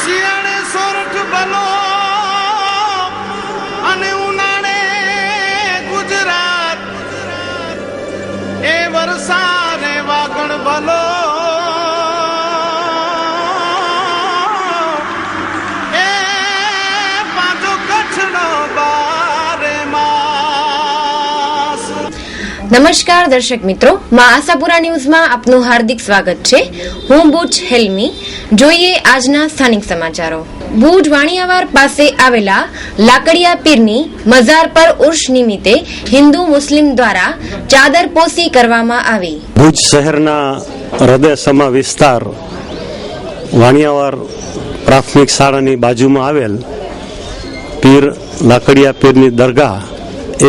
શિયાળે સોરઠ ભલો અને ઉનાળે ગુજરાત, એ વરસાદે વાગણ ભલો એ પાછો કચ્છનો બારે માસ. નમસ્કાર દર્શક મિત્રો, માં આશાપુરા ન્યૂઝમાં આપનું હાર્દિક સ્વાગત છે. હું બુચ હેલ્મી. જોઈએ આજના સ્થાનિક સમાચારો. ભુજ વાણિયાવાડ પાસે આવેલા લાકડિયા પીરની મઝાર પર ઉર્ષ નિમિત્તે હિન્દુ મુસ્લિમ દ્વારા ચાદરપોશી કરવામાં આવી. ભુજ શહેરના હૃદયસમા વિસ્તાર વાણિયાવાડ પ્રાથમિક શાળાની બાજુમાં આવેલ પીર લાકડિયા પીરની દરગાહ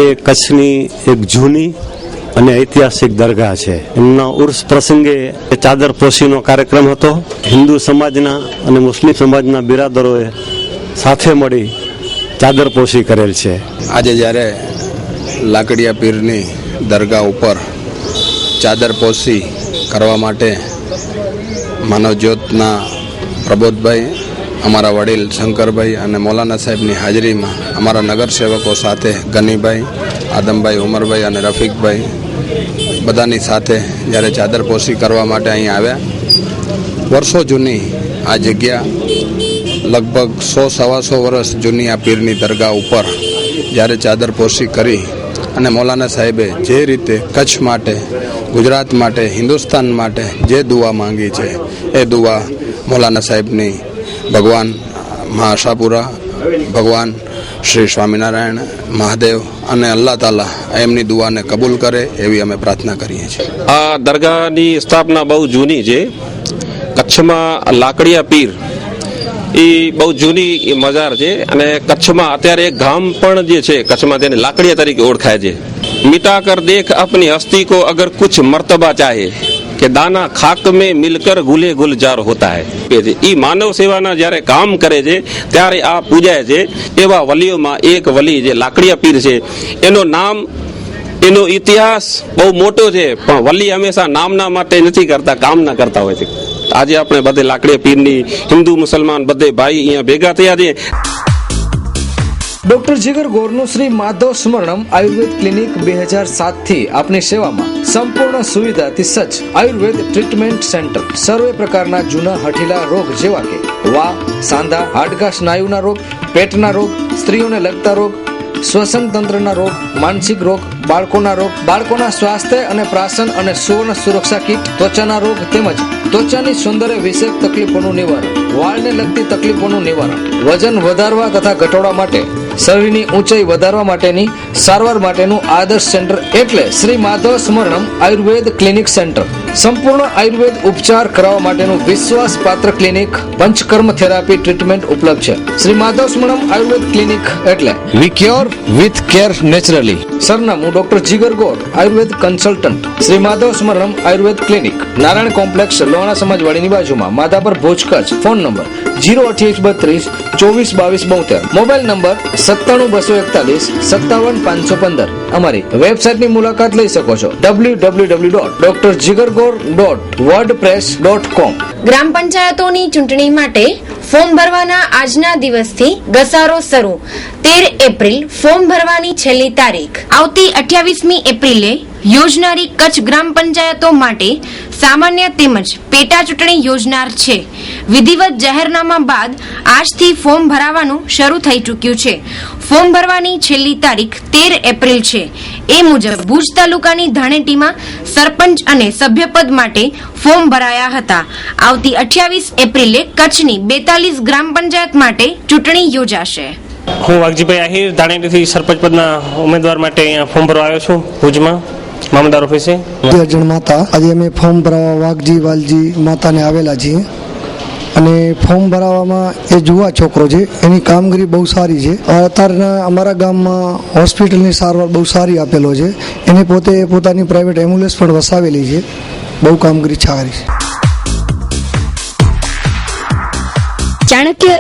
એ કચ્છની એક જૂની અને ઐતિહાસિક દરગાહ છે. એમના ઉર્સ પ્રસંગે ચાદરપોશીનો કાર્યક્રમ હતો. હિન્દુ સમાજના અને મુસ્લિમ સમાજના બિરાદરોએ સાથે મળી ચાદરપોશી કરેલ છે. આજે જ્યારે લાકડિયા પીરની દરગાહ ઉપર ચાદરપોશી કરવા માટે માનવજ્યોતના પ્રબોધભાઈ, અમારા વડીલ શંકરભાઈ અને મૌલાના સાહેબની હાજરીમાં અમારા નગરસેવકો સાથે ગનીભાઈ, આદમભાઈ, ઉમરભાઈ અને રફીકભાઈ બધાની સાથે જ્યારે ચાદરપોશી કરવા માટે અહીં આવ્યા. વર્ષો જૂની આ જગ્યા, લગભગ 100-125 વર્ષ જૂની આ પીરની દરગાહ ઉપર જ્યારે ચાદરપોશી કરી અને મૌલાના સાહેબે જે રીતે કચ્છ માટે, ગુજરાત માટે, હિન્દુસ્તાન માટે જે દુઆ માંગી છે એ દુઆ મૌલાના સાહેબની ભગવાન મા આશાપુરા, ભગવાન શ્રી સ્વામિનારાયણ, મહાદેવ અને અલ્લાહ તાલા એમની દુઆને કબૂલ કરે એવી અમે પ્રાર્થના કરીએ છીએ. આ દરગાહની સ્થાપના બહુ જૂની છે. કચ્છમાં લાકડિયા પીર એ બહુ જૂની મજાર છે અને કચ્છમાં અત્યારે એક ગામ પણ જે છે કચ્છમાં તેને લાકડિયા તરીકે ઓળખાય છે. મિટા કર દેખ અપની હસ્તી કો અગર કુછ મર્તબા ચાહે કે દાના ખાક મેં મિલકર ગુલે ગુલજાર હોતા હૈ. એ માનવ સેવાના જ્યારે કામ કરે છે ત્યારે આ પૂજાય છે. એવા વલીઓમાં એક વલી જે લાકડિયા પીર છે, એનું નામ, એનો ઇતિહાસ બહુ મોટો છે, પણ વલી હંમેશા નામના માટે નથી કરતા, કામના કરતા હોય છે. આજે આપણે બધે લાકડિયા પીરની હિન્દુ મુસલમાન બધે ભાઈ અહીંયા ભેગા થયા છે. ડોક્ટર જીગર ગોરનું શ્રી માધવ સ્મરણમ આયુર્વેદ ક્લિનિક 2007 થી આપની સેવામાં સંપૂર્ણ સુવિધાથી સજ્જ આયુર્વેદ ટ્રીટમેન્ટ સેન્ટર. સર્વે પ્રકારના જૂના હઠીલા રોગ જેવા કે વા, સાંધા, હાડકા, સ્નાયુના રોગ, પેટના રોગ, સ્ત્રીઓને લગતા રોગ, શ્વસન તંત્રના રોગ, માનસિક રોગ, બાળકોના રોગ, બાળકોના સ્વાસ્થ્ય અને પ્રાશન અને સુવર્ણ સુરક્ષા કીટ, ત્વચાના રોગ તેમજ ત્વચાની સૌંદર્ય વિષયક તકલીફોનું નિવારણ, વાળને લગતી તકલીફોનું નિવારણ, વજન વધારવા તથા ઘટાડવા માટે, શરીરની ઊંચાઈ વધારવા માટેની સારવાર માટેનું આદર્શ સેન્ટર એટલે શ્રી માધવ સ્મરણમ આયુર્વેદ ક્લિનિક સેન્ટર. સંપૂર્ણ આયુર્વેદ ઉપચાર કરાવવા માટેનું વિશ્વાસપાત્ર ક્લિનિક, પંચકર્મ થેરાપી ટ્રીટમેન્ટ ઉપલબ્ધ છે. શ્રી માધવ સ્મરણમ આયુર્વેદ ક્લિનિક એટલે we cure with care naturally. સરનામું doctor Jigar Gor Ayurved consultant, Shri Madhav Smaranam Ayurved clinic, Narayan complex, Lohana સમાજવાડીની બાજુમાં, Madhapar, Bhuj, Kutch. Phone number 02832 242272. Mobile number 972441 અમારી વેબસાઇટની મુલાકાત લઈ શકો છો www.drjigargor.wordpress.com. ગ્રામ પંચાયતોની ચૂંટણી માટે ફોર્મ ભરવાના આજના દિવસથી ઘસારો શરૂ. 13 એપ્રિલ ફોર્મ ભરવાની છેલ્લી તારીખ. આવતી 28મી એપ્રિલે યોજનારી કચ્છ ગ્રામ પંચાયતો માટે સામાન્ય તેમજ પેટા ચૂંટણી યોજનાર છે. વિધિવત જાહેરનામા બાદ આજથી ફોર્મ ભરાવાનું શરૂ થઈ ચૂક્યું છે. ફોર્મ ભરવાની છેલ્લી તારીખ 13 એપ્રિલ છે. એ મુજબ ભુજ તાલુકાની ધાણેટીમાં સરપંચ અને સભ્યપદ માટે ફોર્મ ભરાયા હતા. આવતી 28 એપ્રિલે કચ્છની 42 ગ્રામ પંચાયત માટે ચૂંટણી યોજાશે. હું વાઘજીભાઈ આહિર ધાણેટીથી સરપંચ પદના ઉમેદવાર માટે અહીંયા ફોર્મ ભરવા આવ્યો છું ભુજમાં મામલદાર ઓફિસે. અર્જણ માતા આજે અમે ફોર્મ ભરાવા વાઘજી વાલજી માતાને આવેલા છીએ અને ફોર્મ ભરાવામાં એ જુવા છોકરો છે, એની કામગીરી બહુ સારી છે. અત્યારના અમારા ગામમાં હોસ્પિટલની સારવાર બહુ સારી આપેલો છે. એને પોતે પોતાની પ્રાઇવેટ એમ્બ્યુલન્સ પણ વસાવેલી છે. બહુ કામગીરી સારી છે. Chanakya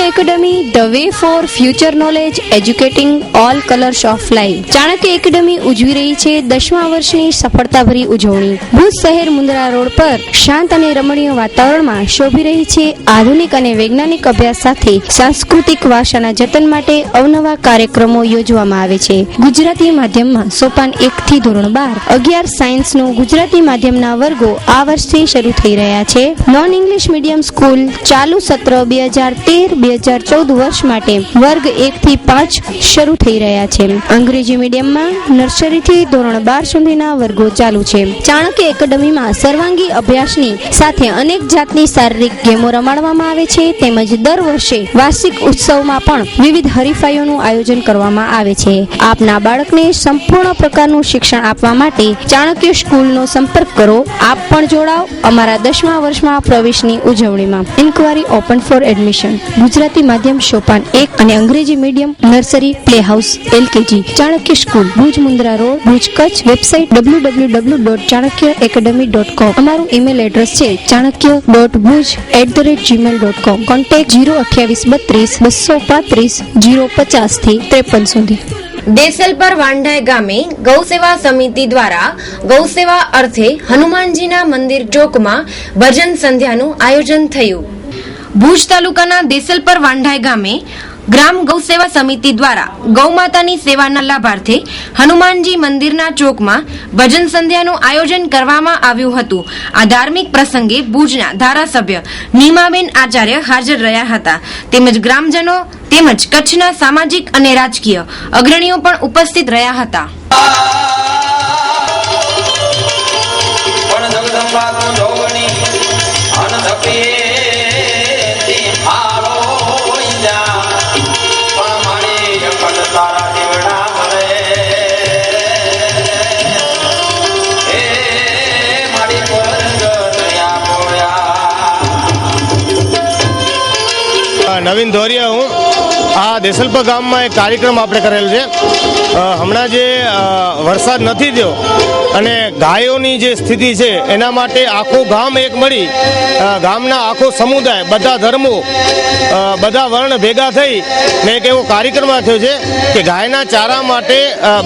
academy the way four future knowledge educating all colours of life. Chanakya academy ઉજવી રહી છે 10મા વર્ષની સફળતાભરી ઉજવણી. ભુજ શહેર મુન્દ્રા રોડ પર શાંત અને રમણીય વાતાવરણમાં શોભી રહી છે આધુનિક અને વૈજ્ઞાનિક અભ્યાસ સાથે સાંસ્કૃતિક વારસાના જતન માટે અવનવા કાર્યક્રમો યોજવામાં આવે છે. ગુજરાતી માધ્યમમાં સોપાન 1 થી ધોરણ 12, 11 સાયન્સનો ગુજરાતી માધ્યમના વર્ગો આ વર્ષથી શરૂ થઈ રહ્યા છે. નોન ઇંગ્લિશ મીડિયમ સ્કૂલ ચાલુ સત્ર 2013-2014 વર્ષ માટે વર્ગ 1 થી 5 શરૂ થઈ રહ્યા છે. અંગ્રેજી મીડિયમમાં નર્સરીથી ધોરણ 12 સુધીના વર્ગો ચાલુ છે. ચાણક્ય એકેડમીમાં સર્વાંગી અભ્યાસની સાથે અનેક જાતની શારીરિક ગેમો રમાડવામાં આવે છે તેમજ દર વર્ષે વાર્ષિક ઉત્સવમાં પણ વિવિધ હરીફાઈઓનું આયોજન કરવામાં આવે છે. આપના બાળકને સંપૂર્ણ પ્રકારનું શિક્ષણ આપવા માટે ચાણક્ય સ્કૂલનો સંપર્ક કરો. આપ પણ જોડાઓ અમારા 10મા વર્ષમાં પ્રવેશની ઉજવણીમાં. Inquiry open for admission. Gujarati માધ્યમ સોપાન 1 અને અંગ્રેજી medium nursery play house LKG. Chanakya school Bhuj Mundra road Bhuj Kutch. Website www.chanakyaacademy.com. અમારું ઈમેલ એડ્રેસ છે chanakya.bhuj@gmail.com. કોન્ટેક્ટ 02832 235 050 થી 53 સુધી. દેસલપર વાંઢાઈ ગામે ગૌસેવા સમિતિ દ્વારા ગૌસેવા અર્થે હનુમાનજીના મંદિર ચોકમાં ભજન સંધ્યાનું આયોજન થયું. ભુજ તાલુકાના દેસલપર વાંઢાઈ ગામે ગ્રામ ગૌસેવા સમિતિ દ્વારા ગૌમાતાની સેવાના લાભાર્થે હનુમાનજી મંદિરના ચોકમાં ભજન સંધ્યાનું આયોજન કરવામાં આવ્યું હતું. આ ધાર્મિક પ્રસંગે ભુજના ધારાસભ્ય નીમાબેન આચાર્ય હાજર રહ્યા હતા તેમજ ગ્રામજનો તેમજ કચ્છના સામાજિક અને રાજકીય અગ્રણીઓ પણ ઉપસ્થિત રહ્યા હતા. નવીન ધોરિયા હું. આ દેસલપર ગામમાં એક કાર્યક્રમ આપણે કરેલ છે. હમણાં જે વરસાદ નથી થયો અને ગાયોની જે સ્થિતિ છે એના માટે આખું ગામ એક મળી ગામના આખો સમુદાય બધા ધર્મો બધા વર્ણ ભેગા થઈ ને એક એવો કાર્યક્રમ થયો છે કે ગાયના ચારા માટે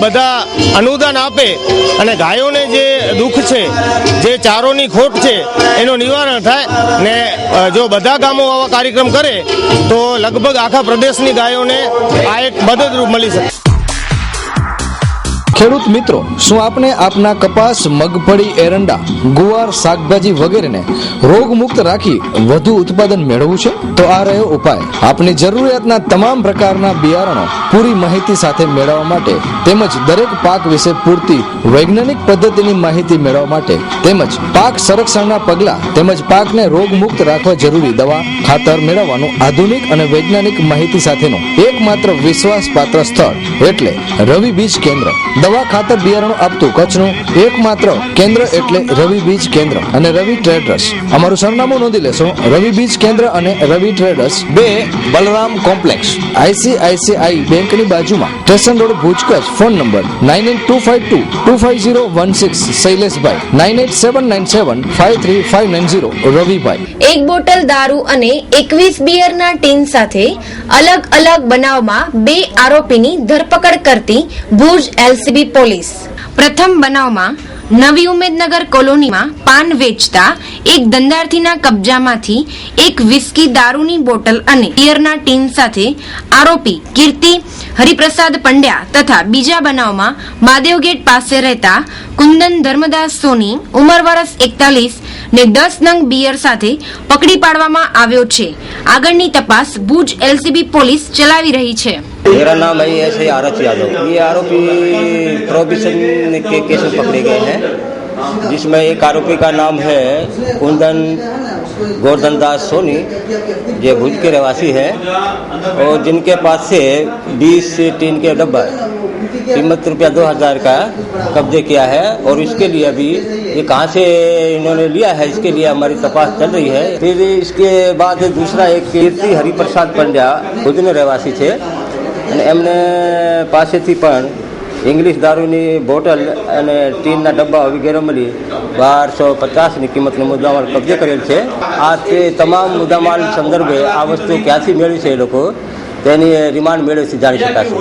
બધા અનુદાન આપે અને ગાયોને જે દુઃખ છે જે ચારોની ખોટ છે એનું નિવારણ થાય ને જો બધા ગામો આવા કાર્યક્રમ કરે તો લગભગ આખા પ્રદેશની ગાયોને આ એક મદદરૂપ મળી શકે. ખેડૂત મિત્રો, શું આપણે આપના કપાસ, મગફળી, એરંડા, ગુવાર, શાકભાજી વગેરેને રોગમુક્ત રાખી વધુ ઉત્પાદન મેળવવું છે? તો આ રહ્યો ઉપાય. આપની જરૂરિયાતના તમામ પ્રકારના બિયારણો પૂરી માહિતી સાથે મેળવવા માટે તેમજ દરેક પાક વિશે પૂરતી વૈજ્ઞાનિક પદ્ધતિની માહિતી મેળવવા માટે તેમજ પાક સંરક્ષણના પગલાં તેમજ પાકને રોગમુક્ત રાખવા જરૂરી દવા, ખાતર મેળવવાનું આધુનિક અને વૈજ્ઞાનિક માહિતી સાથેનું એકમાત્ર વિશ્વાસપાત્ર સ્થળ એટલે રવિ બીજ કેન્દ્ર. દવા, ખાતર, બિયારણો આપતું કચ્છનું એકમાત્ર કેન્દ્ર એટલે રવિ બીજ કેન્દ્ર અને રવિ ટ્રેડર્સ. અમારું સરનામું નોંધી લેશો. રવિ બીજ કેન્દ્ર અને રવિ ટ્રેડર્સ, 2 બલરામ કોમ્પ્લેક્સ, ICICI બેંકની બાજુમાં, station road, Bhuj, Kutch. Phone number 9825225016 શૈલેષભાઈ, 9879753590 રવિભાઈ. એક બોટલ દારૂ અને 21 બિયરના ટીન સાથે અલગ અલગ બનાવમાં 2 આરોપીની ધરપકડ કરતી ભુજ LCB પોલીસ. પ્રથમ બનાવમાં નવી ઉમેદનગર કોલોનીમાં પાન વેચતા એક ધંધાર્થીના કબજામાંથી એક વિસ્કી દારૂની બોટલ અને બિયરના ટીન સાથે આરોપી કીર્તિ હરિપ્રસાદ પંડ્યા તથા બીજા બનાવમાં મહાદેવગેટ પાસે રહેતા કુંદન ધર્મદાસ સોની ઉંમર વર્ષ 41 ને 10 નંગ બિયર સાથે પકડી પાડવામાં આવ્યો છે. આગળની તપાસ ભુજ LCB પોલીસ ચલાવી રહી છે. मेरा नाम है ऐसे आरच यादव. ये आरोपी प्रोहिबिशन के केस में पकड़े गए हैं जिसमें एक आरोपी का नाम है कुंदन गोवर्धन दास सोनी, ये भुज के रहवासी है और जिनके पास से 20 टीन के डब्बा कीमत ₹2000 का कब्जे किया है और इसके लिए अभी ये कहाँ से इन्होंने लिया है इसके लिए हमारी तपास चल रही है. फिर इसके बाद दूसरा एक कीर्ति हरिप्रसाद पंड्या भुजने रहवासी थे અને એમને પાસેથી પણ ઇંગ્લિશ દારૂની બોટલ અને ટીનના ડબ્બા વગેરે મળી 1250ની કિંમતનો મુદ્દામાલ કબજે કરેલ છે. આ તે તમામ મુદ્દામાલ સંદર્ભે આ વસ્તુ ક્યાંથી મેળવી છે એ લોકો તેની રિમાન્ડ મેળવી જાણી શકાશે.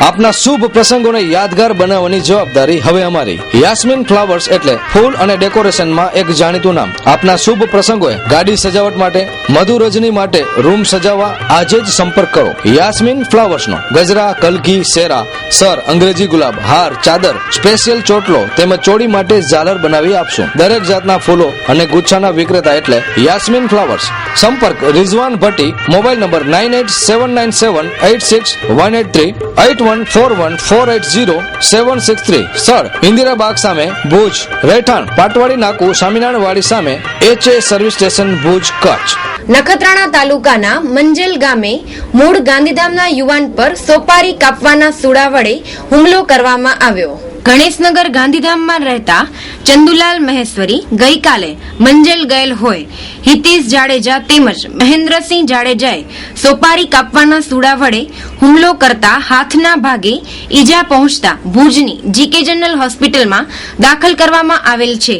આપના શુભ પ્રસંગોને યાદગાર બનાવવાની જવાબદારી હવે અમારી. યાસ્મીન ફ્લાવર્સ એટલે ફૂલ અને ડેકોરેશનમાં એક જાણીતું નામ. આપના શુભ પ્રસંગોએ ગાડી સજાવટ માટે, મધુ રજની માટે, રૂમ સજાવવા આજે જ સંપર્ક કરો. યાસ્મીન ફ્લાવર્સનો ગજરા, કલકી, સેરા, સર, અંગ્રેજી ગુલાબ, હાર, ચાદર, સ્પેશિયલ ચોટલો તેમજ ચોડી માટે ઝાલર બનાવી આપશું. દરેક જાતના ફૂલો અને ગુચ્છાના વિક્રેતા એટલે યાસ્મીન ફ્લાવર્સ. સંપર્ક રિઝવાન ભટ્ટી, મોબાઈલ નંબર 9879786183 8141480763. સ્થળ ઇન્દિરા બાગ સામે ભુજ. રહેઠાણ પાટવાડી નાકુ, સ્વામિનારાયણવાડી સામે, HA service station, Bhuj, Kutch. Nakhatrana તાલુકાના મંજલ ગામે મૂળ ગાંધીધામના યુવાન પર સોપારી કાપવાના સૂડા વડે હુમલો કરવામાં આવ્યો. ગણેશનગર ગાંધીધામમાં રહેતા ચંદુલાલ મહેશ્વરી ગઈકાલે મંજલ ગયેલ હોય હિતેશ જાડેજા તેમજ મહેન્દ્રસિંહ જાડેજાએ સોપારી કાપવાના સૂડા વડે હુમલો કરતા હાથના ભાગે ઈજા પહોંચતા ભુજની જીકે જનરલ હોસ્પિટલમાં દાખલ કરવામાં આવેલ છે.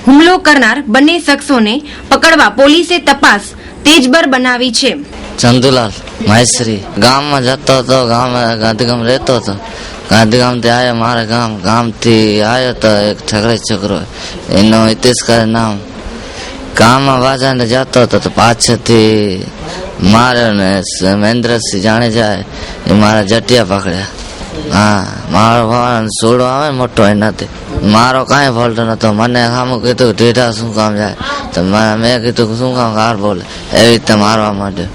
હુમલો કરનાર બંને શખ્સોને પકડવા પોલીસે તપાસ તેજબર બનાવી છે. ચંદુલાલ મહેશ્વરી ગામમાં જતો હતો, ગાંધીગામ રહેતો હતો. ગાંધીગામથી આવ્યો મારા ગામથી આવ્યો તો એક છોકરો એનો હિતેશ કરે નામ. ગામમાં બાજાને જતો હતો તો પાછળથી માર્યો ને મહેન્દ્રસિંહ જાણેજા એ મારા જટિયા પકડ્યા. હા, મારો સોડો આવે મોટો એનાથી મારો કાંઈ ફોલ્ટ નતો. મને સામું કીધું ઢીઢા શું કામ જાય તો મેં કીધું શું કામ કાર બોલે એવી રીતે મારવા માંડ્યો.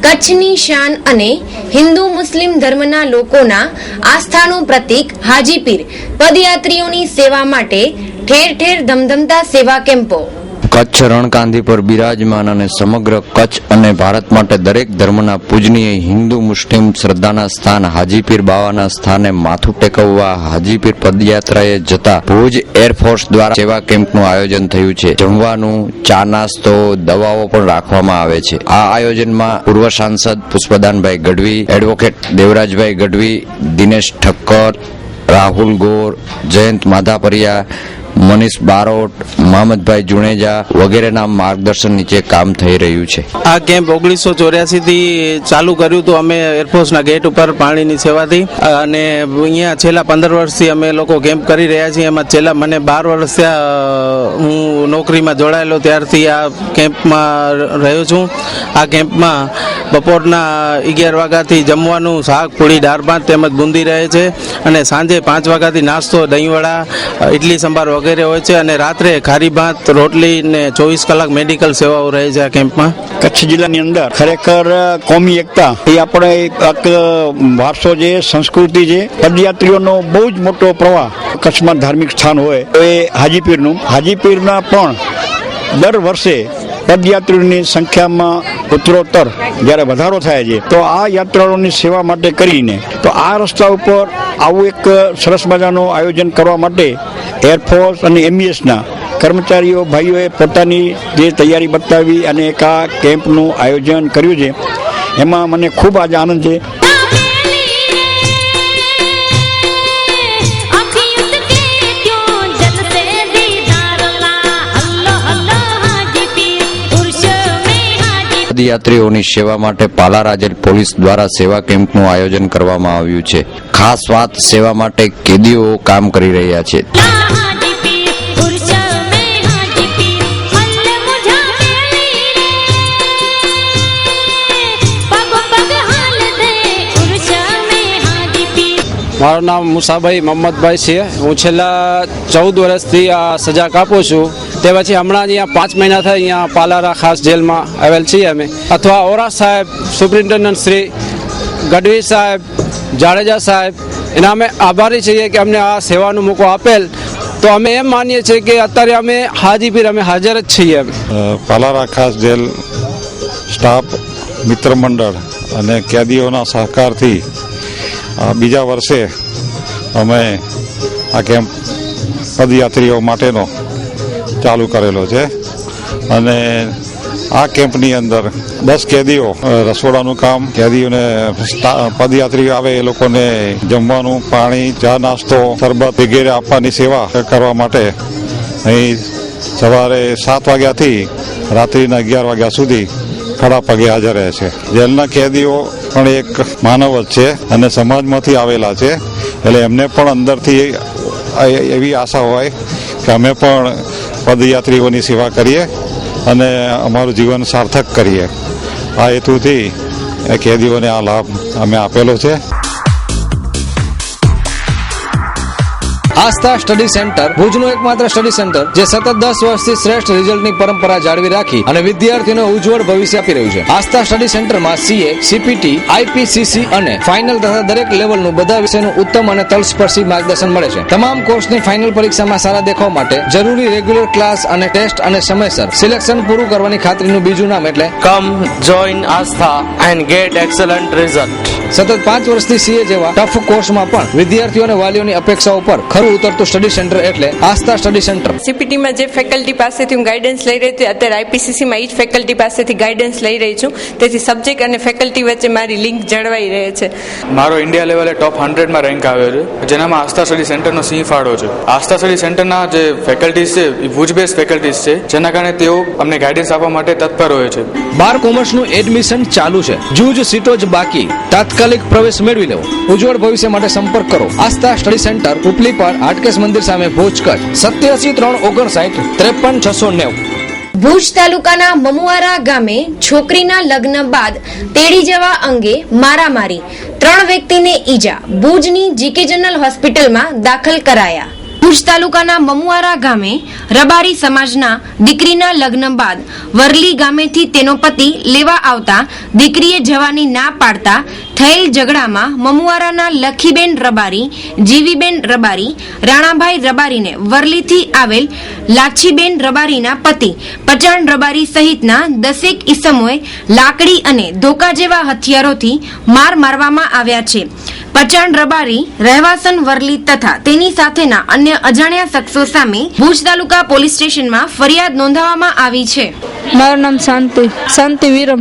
કચ્છની શાન અને હિન્દુ મુસ્લિમ ધર્મના લોકોના આસ્થાનું પ્રતીક હાજીપીર પદયાત્રીઓની સેવા માટે ઠેર ઠેર ધમધમતા સેવા કેમ્પો. કચ્છ રણકાંધી પર બિરાજમાન અને સમગ્ર કચ્છ અને ભારત માટે દરેક ધર્મના પૂજનીય હિન્દુ મુસ્લિમ શ્રદ્ધાના સ્થાન હાજીપીર બાવાના સ્થાને માથું ટેકવવા હાજીપીર પદયાત્રાએ જતા ભુજ એરફોર્સ દ્વારા સેવા કેમ્પનું આયોજન થયું છે. જમવાનું, ચા નાસ્તો, દવાઓ પણ રાખવામાં આવે છે. આ આયોજનમાં પૂર્વ સાંસદ પુષ્પદાનભાઈ ગઢવી, એડવોકેટ દેવરાજભાઈ ગઢવી, દિનેશ ઠક્કર, રાહુલ ગોર, જયંત માધાપરિયા, મનીષ બારોટ, મોહમ્મદભાઈ જુણેજા વગેરેના માર્ગદર્શન નીચે કામ થઈ રહ્યું છે. આ કેમ્પ 1984 થી ચાલુ કર્યું હતું અમે એરફોર્સના ગેટ ઉપર પાણીની સેવાથી, અને અહીંયા છેલ્લા 15 વર્ષથી અમે લોકો કેમ્પ કરી રહ્યા છીએ. એમાં છેલ્લા મને 12 વર્ષ હું નોકરીમાં જોડાયેલો ત્યારથી આ કેમ્પમાં રહ્યો છું. આ કેમ્પમાં બપોરના 11 વાગ્યાથી જમવાનું શાક, પૂરી, દાળ ભાત તેમજ બુંદી રહે છે, અને સાંજે 5 વાગ્યાથી નાસ્તો, દહીંવડા, ઇડલી સંભાર વગેરે હોય છે, અને રાત્રે ખારી ભાત, રોટલી ને 24 કલાક મેડિકલ સેવાઓ રહે છે આ કેમ્પમાં. કચ્છ જિલ્લાની અંદર ખરેખર કોમી એકતા એ આપણે એક વારસો છે, સંસ્કૃતિ છે. પદયાત્રીઓનો બહુ જ મોટો પ્રવાહ કચ્છમાં ધાર્મિક સ્થાન હોય તો એ હાજીપીરના પણ દર વર્ષે પદયાત્રીઓની સંખ્યામાં ઉત્તરોત્તર જ્યારે વધારો થાય છે તો આ યાત્રાળુઓની સેવા માટે કરીને તો આ રસ્તા ઉપર આવું એક સરસ મજાનું આયોજન કરવા માટે એરફોર્સ અને MESના કર્મચારીઓ ભાઈઓએ પોતાની જે તૈયારી બતાવી અને એક આ કેમ્પનું આયોજન કર્યું છે એમાં મને ખૂબ આજ આનંદ છે. પદયાત્રીઓની સેવા માટે પાલા રાજેલ પોલીસ દ્વારા સેવા કેમ્પનું આયોજન કરવામાં આવ્યું છે. ખાસ વાત, સેવા માટે કેદીઓ કામ કરી રહ્યા છે. મારું નામ મુસાભાઈ મોહમ્મદભાઈ છે. હું છેલ્લા 14 વર્ષથી આ સજા કાપું છું. તે પછી હમણાં અહીંયા 5 મહિના થઈ અહીંયા પાલારા ખાસ જેલમાં આવેલ છીએ અમે. અથવા ઓરા સાહેબ, સુપ્રિન્ટેન્ડન્ટ શ્રી ગઢવી સાહેબ, જાડેજા સાહેબ, એના અમે આભારી છીએ કે અમને આ સેવાનો મોકો આપેલ. તો અમે એમ માનીએ છીએ કે અત્યારે અમે હાજીપીર અમે હાજર જ છીએ. પાલારા ખાસ જેલ સ્ટાફ, મિત્ર મંડળ અને કેદીઓના સહકારથી બીજા વર્ષે અમે આ કેમ્પ પદયાત્રીઓ માટેનો ચાલુ કરેલો છે. અને આ કેમ્પની અંદર 10 કેદીઓ રસોડાનું કામ, કેદીઓને પદયાત્રીઓ આવે એ લોકોને જમવાનું, પાણી, ચા, નાસ્તો, શરબત વગેરે આપવાની સેવા કરવા માટે અહીં સવારે 7 વાગ્યાથી રાત્રિના 11 વાગ્યા સુધી ખડા પગે હાજર રહે છે. જેલના કેદીઓ પણ એક માનવ જ છે અને સમાજમાંથી આવેલા છે, એટલે એમને પણ અંદરથી એવી આશા હોય કે અમે પણ પદયાત્રીઓની સેવા કરીએ અને અમારું જીવન સાર્થક કરીએ. આ હેતુથી કેદીઓને આ લાભ અમે આપેલો છે. આસ્થા સ્ટડી સેન્ટર ભુજનું એકમાત્ર સ્ટડી સેન્ટર જે સતત 10 વર્ષથી શ્રેષ્ઠ રિઝલ્ટની પરંપરા જાળવી રાખી અને વિદ્યાર્થીઓને ઉજ્જવળ ભવિષ્ય આપી રહ્યું છે. આસ્થા સ્ટડી સેન્ટરમાં CA, CPT, IPCC અને ફાઇનલ તથા દરેક લેવલનું બધા વિષયનું ઉત્તમ અને તલસ્પર્શી માર્ગદર્શન મળે છે. તમામ કોર્સની ફાઇનલ પરીક્ષામાં સારા દેખાવ માટે જરૂરી રેગ્યુલર ક્લાસ અને ટેસ્ટ અને સમયસર સિલેક્શન પૂરું કરવાની ખાતરીનું બીજું નામ એટલે come join Aastha and get excellent result. સતત 5 વર્ષથી CA જેવા ટફ કોર્સમાં પણ વિદ્યાર્થીઓ અને વાલીઓની અપેક્ષાઓ પર ખરું ઉતરતું સ્ટડી સેન્ટર એટલે આસ્થા સ્ટડી સેન્ટર. CPTમાં જે ફેકલ્ટી પાસેથી હું ગાઈડન્સ લઈ રહી હતી, અત્યારે IPCCમાં એ જ ફેકલ્ટી પાસેથી ગાઈડન્સ લઈ રહી છું. તેથી સબ્જેક્ટ અને ફેકલ્ટી વચ્ચે મારી લિંક જળવાઈ રહે છે. મારો ઇન્ડિયા લેવલે ટોપ 100માં રેન્ક આવ્યો છે, જેનામાં આસ્થા સ્ટડી સેન્ટરનો સિંહ ફાળો છે. આસ્થા સ્ટડી સેન્ટરના જે ફેકલ્ટીઝ છે એ ભુજ બેઝ ફેકલ્ટીઝ છે, જેના કારણે તેઓ અમને ગાઈડન્સ આપવા માટે તત્પર હોય છે. 12 કોમર્સનું એડમિશન ચાલુ છે. જૂજ સીટો જ બાકી. તાત્કાલિક પ્રવેશ મેળવી લેવો. ઉજ્જવળ ભવિષ્ય માટે સંપર્ક કરો. આસ્થા સ્ટડી સેન્ટર, ઉપલી પર હાટકેશ મંદિર સામે, ભુજ, કચ્છ. 87-359-53-690. ભુજ તાલુકાના મમુઆરા ગામે છોકરીના લગ્ન બાદ તેડી જવા અંગે મારામારી, 3 વ્યક્તિને ઈજા. ભુજની GK જનરલ હોસ્પિટલમાં દાખલ કરાયા. ભુજ તાલુકાના મમુઆરા ગામે રબારી સમાજના દીકરીના લગ્ન બાદ વરલી ગામેથી તેનો પતિ લેવા આવતા દીકરીએ જવાની ના પાડતા થયેલ ઝઘડામાં મમુઆરાના લખીબેન રબારી, જીવીબેન રબારી, રાણાભાઈ રબારીને વરલીથી આવેલ લાછીબેન રબારીના પતિ પચાણ રબારી સહિતના 10 ઈસમોએ લાકડી અને ધોકા જેવા હથિયારોથી માર મારવામાં આવ્યા છે. પચાણ રબારી રહેવાસન વરલી તથા તેની સાથેના અન્ય અજાણ્યા શખ્સો સામે ભુજ તાલુકા પોલીસ સ્ટેશનમાં ફરિયાદ નોંધાવવામાં આવી છે. મારું નામ શાંતિ વિરમ.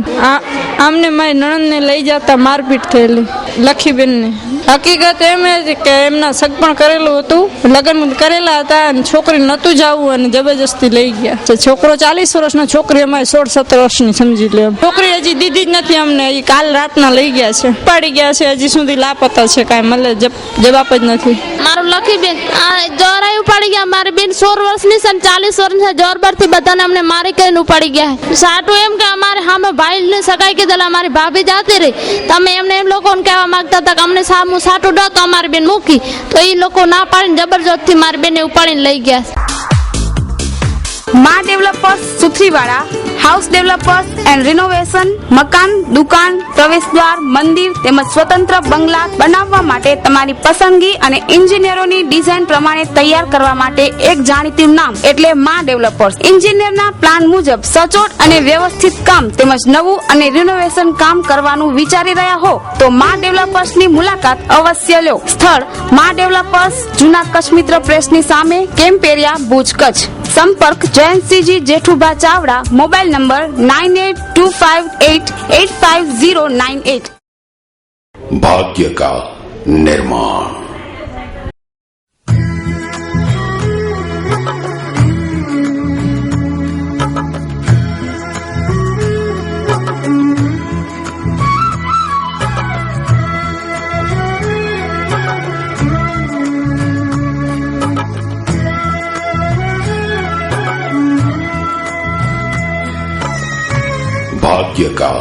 આમને મારી નણંદને લઈ જતા મારપીટ થયેલી લખીબેનને. હકીકત એમ કે એમના સગપણ કરેલું હતું, લગ્ન કરેલા હતા અને છોકરી નતું જવું અને જબરજસ્તી લઈ ગયા. છોકરો 40 વર્ષનો, છોકરી અમારે 16-17 વર્ષની સમજી લે. છોકરી હજી દીધી જ નથી અમને. એ કાલ રાતના લઈ ગયા છે, પાડી ગયા છે. હજી સુધી લાપતા છે, કાંઈ મળે જવાબ જ નથી. મારું લખીબેન જોરાઈ ઉપાડી ગયા. મારી બેન 16 વર્ષની છે, 40 વર્ષની. જોરબરથી બધાને અમને મારી કરીને ઉપાડી ગયા. સાટું એમ કે અમારે સામે ભાઈને સગાઈ કીધેલા, મારી ભાભી જાતી રહી. તમે એમને એમ લોકોને કહેવા માંગતા હતા કે અમને સામું સાટું ડો તો અમારી બેન મૂકી, તો એ લોકો ના પાડીને જબરજસ્તી મારી બેનને ઉપાડીને લઈ ગયા. માં developers Suthriwala house developers and renovation મકાન, દુકાન, પ્રવેશદ્વાર, મંદિર તેમજ સ્વતંત્ર બંગલા બનાવવા માટે તમારી પસંદગી અને એન્જિનિયરોની ડિઝાઇન પ્રમાણે તૈયાર કરવા માટે એક જાણીતું નામ એટલે માં ડેવલપર્સ. એન્જિનિયરના પ્લાન મુજબ સચોટ અને વ્યવસ્થિત કામ તેમજ નવું અને રિનોવેશન કામ કરવાનું વિચારી રહ્યા હો તો માં ડેવલપર્સની મુલાકાત અવશ્ય લો. સ્થળ માં ડેવલપર્સ, જૂના કચ્છ મિત્ર પ્રેસની સામે, કેમ્પ એરિયા, ભુજ, કચ્છ. સંપર્ક જયંતસિંહજી જેઠુભા ચાવડા, મોબાઈલ નંબર 9825885098। भाग्य का निर्माण। भाग्य का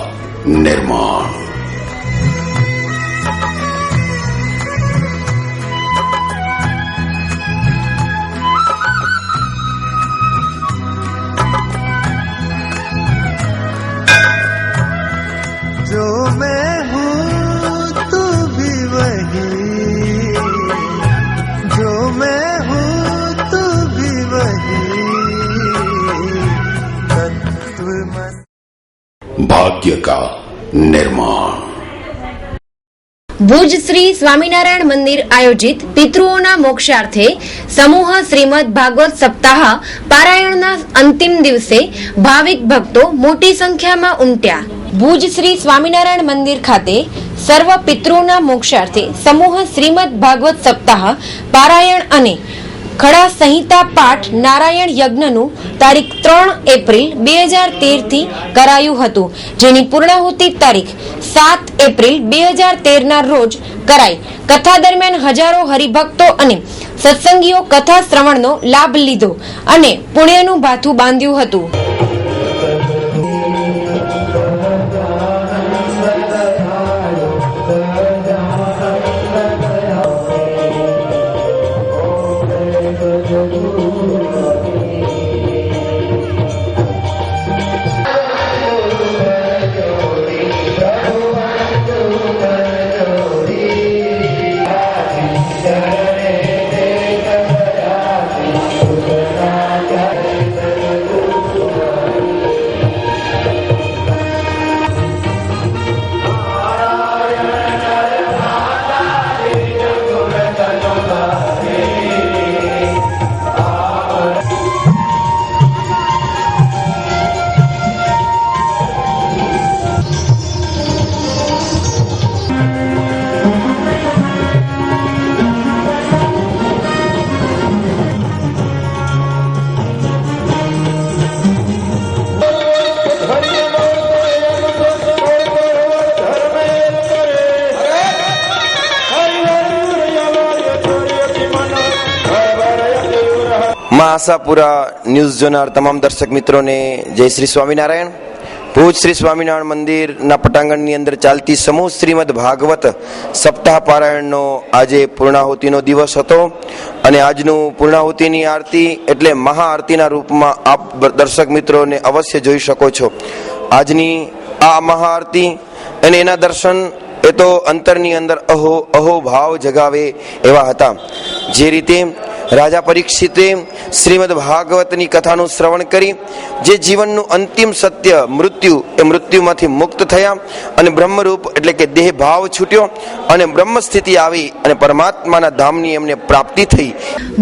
निर्माण। जो मैं हूँ तू भी वही, जो मैं हूँ तू भी वही, तत्व मन। भाग्य का निर्माण। ભુજ શ્રી સ્વામિનારાયણ મંદિર આયોજિત પિતૃઓના મોક્ષાર્થે સમૂહ શ્રીમદ ભાગવત સપ્તાહ પારાયણના અંતિમ દિવસે ભાવિક ભક્તો મોટી સંખ્યામાં ઉમટ્યા। ભુજ શ્રી સ્વામિનારાયણ મંદિર ખાતે સર્વ પિતૃઓના મોક્ષાર્થે સમૂહ શ્રીમદ ભાગવત સપ્તાહ પારાયણ અને ખડા સંહિતા પાઠ નારાયણ યજ્ઞનું તારીખ 3 એપ્રિલ 2013 થી કરાયું હતું, જેની પૂર્ણાહુતિ તારીખ 7 એપ્રિલ 2013 ના રોજ કરાઈ। કથા દરમિયાન હજારો હરિભક્તો અને સત્સંગીઓ કથા શ્રવણનો લાભ લીધો અને પુણ્યનું ભાથું બાંધ્યું હતું। આશાપુરા ન્યૂઝ જોનાર તમામ દર્શક મિત્રોને જય શ્રી સ્વામિનારાયણ। ભુજ શ્રી સ્વામિનારાયણ મંદિરના પટાંગણની અંદર ચાલતી સમૂહ શ્રીમદ ભાગવત સપ્તાહ પારાયણનો આજે પૂર્ણાહુતિનો દિવસ હતો અને આજનું પૂર્ણાહુતિની આરતી એટલે મહાઆરતીના રૂપમાં આપ દર્શક મિત્રોને અવશ્ય જોઈ શકો છો। આજની આ મહાઆરતી અને એના દર્શન એ તો અંતરની અંદર અહો અહો ભાવ જગાવે એવા હતા। જે રીતે રાજા પરીક્ષિતે શ્રીમદ ભાગવતની કથાનું શ્રવણ કરી જે જીવનનું અંતિમ સત્ય મૃત્યુ એ મૃત્યુમાંથી મુક્ત થયા અને બ્રહ્મરૂપ એટલે કે દેહ ભાવ છૂટ્યો અને બ્રહ્મ સ્થિતિ આવી અને પરમાત્માના ધામની એમને પ્રાપ્તિ થઈ।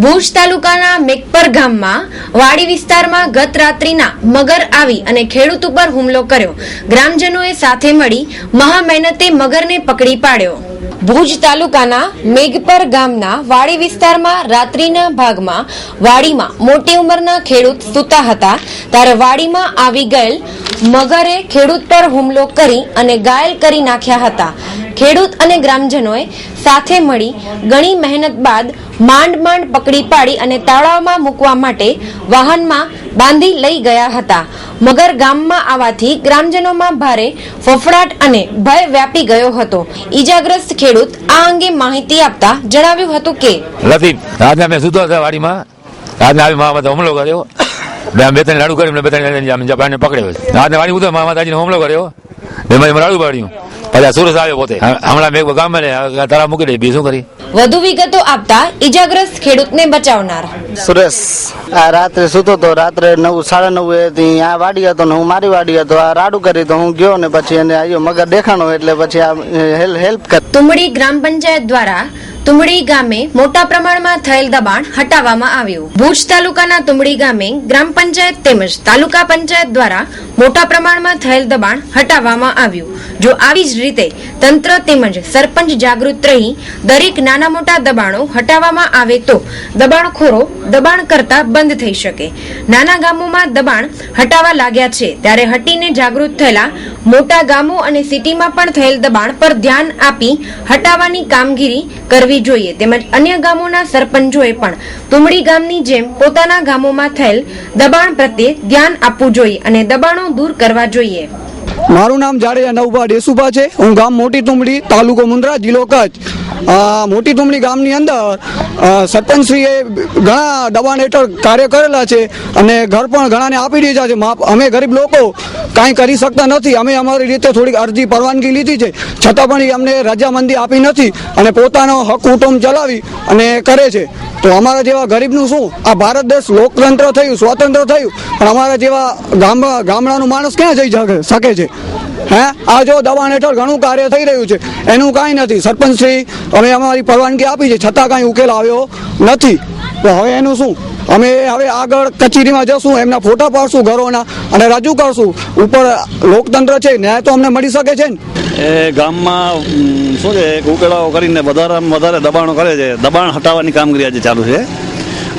ભુજ તાલુકાના મેકપર ગામમાં વાડી વિસ્તારમાં ગત રાત્રિના મગર આવી અને ખેડૂત ઉપર હુમલો કર્યો। ગ્રામજનોએ સાથે મળી મહા મહેનતે મગરને પકડી પાડ્યો। ભુજ તાલુકાના મેઘપર ગામના વાડી વિસ્તારમાં રાત્રિના ભાગમાં વાડીમાં મોટી ઉંમરના ખેડૂત સૂતા હતા ત્યારે વાડીમાં આવી ગયેલ મગરે ખેડૂત પર હુમલો કરી અને ઘાયલ કરી નાખ્યા હતા। ખેડૂત અને ગ્રામજનોએ સાથે મળી ઘણી મહેનત બાદ માંડ માંડ પકડી પાડી અને તળાવમાં મૂકવા માટે વાહનમાં બાંધી લઈ ગયા હતા। મગર ગામમાં આવવાથી ગ્રામજનોમાં ભારે ફફડાટ અને ભય વ્યાપી ગયો હતો। ઈજાગ્રસ્ત ખેડૂત આ અંગે માહિતી આપતા જણાવ્યું હતું કે લતીફ રાતના મેં સૂતો હતો વાડીમાં, રાતના આવી માતા હુમલો કર્યો, બે ત્રણ લાડુ કરી બે ત્રણ પકડ્યો, રાતના વાડી ઉતર માતાજીને હુમલો કર્યો, લાડુ પાડ્યું, એટલે સુરત આવ્યો પોતે હમણાં મેં ગામ તારા મૂકી દે બીજું કરી. વધુ વિગતો આપતા ઈજાગ્રસ્ત ખેડૂતને બચાવનાર સુરેશ આ રાત્રે સૂતો તો રાત્રે 9:30 આ વાડી હતો ને હું મારી વાડી હતો આ રાડું કરી તો હું ગયો ને પછી એને આવ્યો મગર દેખાણો એટલે પછી આ હેલ્પ કર. તુમડી ગ્રામ પંચાયત દ્વારા તુમડી ગામે મોટા પ્રમાણમાં થયેલ દબાણ હટાવવામાં આવ્યું. ભુજ તાલુકાના તુમડી ગામે ગ્રામ પંચાયત તેમજ તાલુકા પંચાયત દ્વારા મોટા પ્રમાણમાં થયેલ દબાણ હટાવવામાં આવ્યું. જો આવી જ રીતે તંત્ર તેમજ સરપંચ જાગૃત રહી દરેક નાના મોટા દબાણો હટાવવામાં આવે તો દબાણખોરો દબાણ કરતા બંધ થઈ શકે. નાના ગામોમાં દબાણ હટાવવા લાગ્યા છે ત્યારે હટીને જાગૃત થયેલા મોટા ગામો અને સિટીમાં પણ થયેલ દબાણ પર ધ્યાન આપી હટાવવાની કામગીરી કરવી જોઈએ. તેમજ અન્ય ગામોના સરપંચોએ પણ તુમડી ગામની જેમ પોતાના ગામોમાં થયેલ દબાણ પ્રત્યે ધ્યાન આપવું જોઈએ અને દબાણો દૂર કરવા જોઈએ. મારું નામ જાડેજા નવભા ડેસુભા છે. હું ગામ મોટી તુમડી, તાલુકો મુન્દ્રા, જિલ્લો કચ્છ. મોટી તુમડી ગામની અંદર સરપંચશ્રીએ ઘણા દબાણ હેઠળ કાર્ય કરેલા છે અને ઘર પણ ઘણાને આપી દીધા છે. અમે ગરીબ લોકો કાંઈ કરી શકતા નથી. અમે અમારી રીતે થોડીક અરજી પરવાનગી લીધી છે, છતાં પણ એ અમને રજામંદી આપી નથી અને પોતાનો હક કુટુંબ ચલાવી અને કરે છે. તો અમારા જેવા ગરીબનું શું? આ ભારત દેશ લોકતંત્ર થયું, સ્વતંત્ર થયું, પણ અમારા જેવા ગામડાનું માણસ ક્યાં જઈ શકે છે? હે, આ જો દબાણ હેઠળ ઘણું કાર્ય થઈ રહ્યું છે, એનું કાંઈ નથી. સરપંચશ્રી અમે અમારી પરવાનગી આપી છે, છતાં કાંઈ ઉકેલ આવ્યો નથી. તો હવે એનું શું? અમે હવે આગળ કચેરીમાં જશું, એમના ફોટા પાડશું ઘરોના અને રજૂ કરશું. ઉપર લોકતંત્ર છે, ન્યાય તો અમને મળી શકે છે ને. એ ગામમાં શું છે, ઉકેલાઓ કરીને વધારે દબાણો કરે છે. દબાણ હટાવવાની કામગીરી આજે ચાલુ છે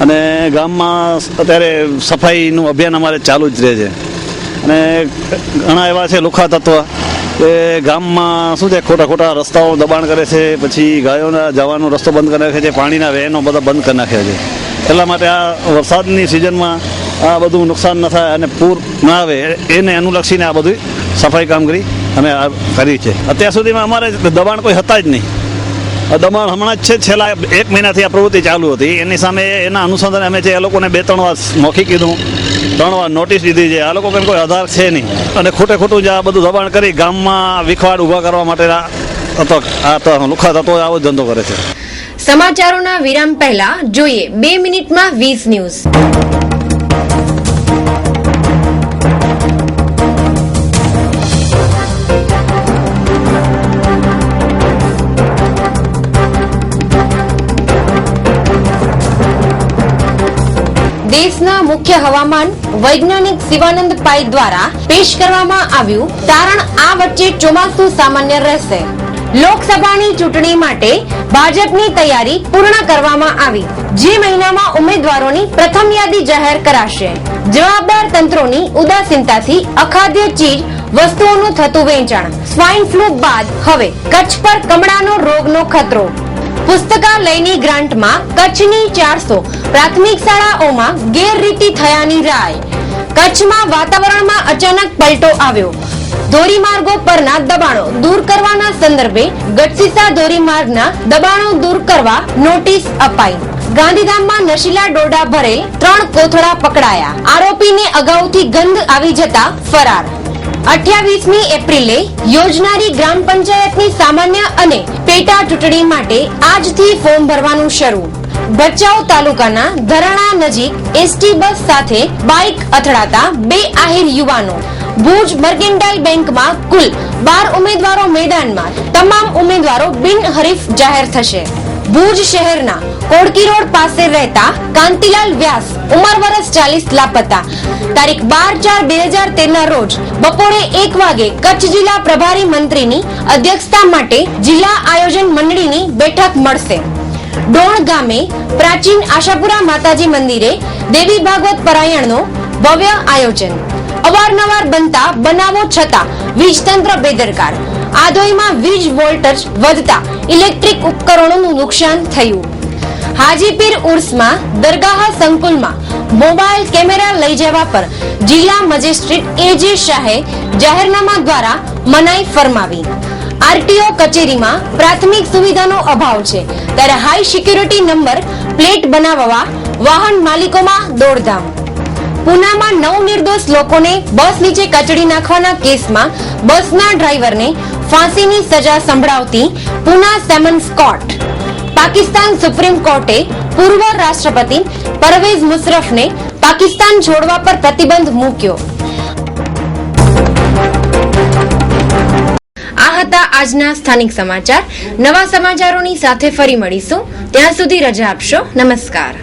અને ગામમાં અત્યારે સફાઈનું અભિયાન અમારે ચાલુ જ રહે છે. અને ઘણા એવા છે લુખા તત્વ કે ગામમાં શું છે, ખોટા રસ્તાઓ દબાણ કરે છે, પછી ગાયોના જવાનો રસ્તો બંધ કરી નાખે છે, પાણીના વહેનો બધા બંધ કરી નાખ્યા છે. એટલા માટે આ વરસાદની સિઝનમાં આ બધું નુકસાન ન થાય અને પૂર ના આવે એને અનુલક્ષીને આ બધી સફાઈ કામગીરી અમે કરી છે. અત્યાર સુધીમાં અમારે દબાણ કોઈ હતા જ નહીં. દબાણ હમણાં જ છે, છેલ્લા 1 મહિનાથી આ પ્રવૃત્તિ ચાલુ હતી. એની સામે એના અનુસંધાને અમે એ લોકોને 2-3 વાર મૌખિક કીધું, 3 વાર નોટિસ દીધી છે. આ લોકો કોઈ આધાર છે નહીં અને ખોટું જ આ બધું દબાણ કરી ગામમાં વિખવાડ ઉભા કરવા માટે આ લુખા તત્વો આવો ધંધો કરે છે. સમાચારોના વિરામ પહેલા જોઈએ 2 મિનિટમાં 20 ન્યૂઝ. દેશના મુખ્ય હવામાન વૈજ્ઞાનિક શિવાનંદ પાઈ દ્વારા પેશ કરવામાં આવ્યું તારણ. આ વચ્ચે ચોમાસું સામાન્ય રહેશે. લોકસભાની ચૂંટણી માટે ભાજપની તૈયારી પૂર્ણ કરવામાં આવી. જે મહિનામાં ઉમેદવારોની પ્રથમ યાદી જાહેર કરાશે. જવાબદાર તંત્રોની ઉદાસીનતાથી અખાદ્ય ચીજ વસ્તુઓનું થતું વેચાણ. સ્વાઇન ફ્લૂ બાદ હવે કચ્છ પર કમળાનો રોગનો ખતરો. પુસ્તકાલયની ગ્રાન્ટમાં કચ્છની 400 પ્રાથમિક શાળાઓમાં ગેરરીતિ થયાની રાય. કચ્છમાં વાતાવરણમાં અચાનક પલટો આવ્યો. ધોરીમાર્ગો પરના દબાણો દૂર કરવાના સંદર્ભે ગઢસીસા ધોરીમાર્ગના દબાણો દૂર કરવા નોટિસ અપાઈ. ગાંધીધામમાં નશીલા ડોડા ભરેલ 3 કોથળા પકડાયા. આરોપીને અગાઉથી ગંધ આવી જતા ફરાર. 28મી એપ્રિલે યોજનારી ગ્રામ પંચાયતની સામાન્ય અને પેટા ચૂંટણી માટે આજથી ફોર્મ ભરવાનું શરૂ. ભચાઉ તાલુકાના ધરાણા નજીક એસટી બસ સાથે બાઇક અથડાતા 2 આહિર યુવાનો. ભુજ મર્કેન્ટાઇલ બેંકમાં કુલ 12 ઉમેદવારો મેદાનમાં. તમામ ઉમેદવારો બિનહરીફ જાહેર થશે. ભુજ શહેરના કોડકી રોડ પાસે રહેતા કાંતિલાલ વ્યાસ ઉંમર વર્ષ 40 લાપતા. તારીખ 12/4/2013 ના રોજ બપોરે 1 વાગે કચ્છ જિલ્લા પ્રભારી મંત્રીની અધ્યક્ષતા માટે જિલ્લા આયોજન મંડળીની બેઠક મળશે. ડોણ ગામે પ્રાચીન આશાપુરા માતાજી મંદિરે દેવી ભાગવત પરાયણનો ભવ્ય આયોજન. અવારનવાર બનતા બનાવો છતાં વીજતંત્ર બેદરકાર. આધોઈમાં વીજ વોલ્ટેજ વધતા ઇલેક્ટ્રિક ઉપકરણોનું નુકસાન થયું. હાજીપીર ઉર્સમાં દરગાહ સંકુલમાં મોબાઈલ કેમેરા લઈ જવા પર જિલ્લા મેજિસ્ટ્રેટ એજે શાહે જાહેરનામા દ્વારા મનાઈ ફરમાવી. આરટીઓ કચેરીમાં પ્રાથમિક સુવિધાનો અભાવ છે ત્યારે હાઈ સિક્યુરિટી નંબર પ્લેટ બનાવવા વાહન માલિકોમાં દોડધામ. પુનામાં 9 નિર્દોષ લોકોને બસ નીચે કચડી નાખવાના કેસમાં બસના ડ્રાઈવરને ફાંસીની સજા સંભળાવતી પૂના સેમન્સ કોર્ટ. પાકિસ્તાન સુપ્રીમ કોર્ટે પૂર્વ રાષ્ટ્રપતિ પરવેઝ મુશરફને પાકિસ્તાન છોડવા પર પ્રતિબંધ મૂક્યો. આ હતા આજના સ્થાનિક સમાચાર. નવા સમાચારોની સાથે ફરી મળીશું. ત્યાં સુધી રજા આપશો. નમસ્કાર.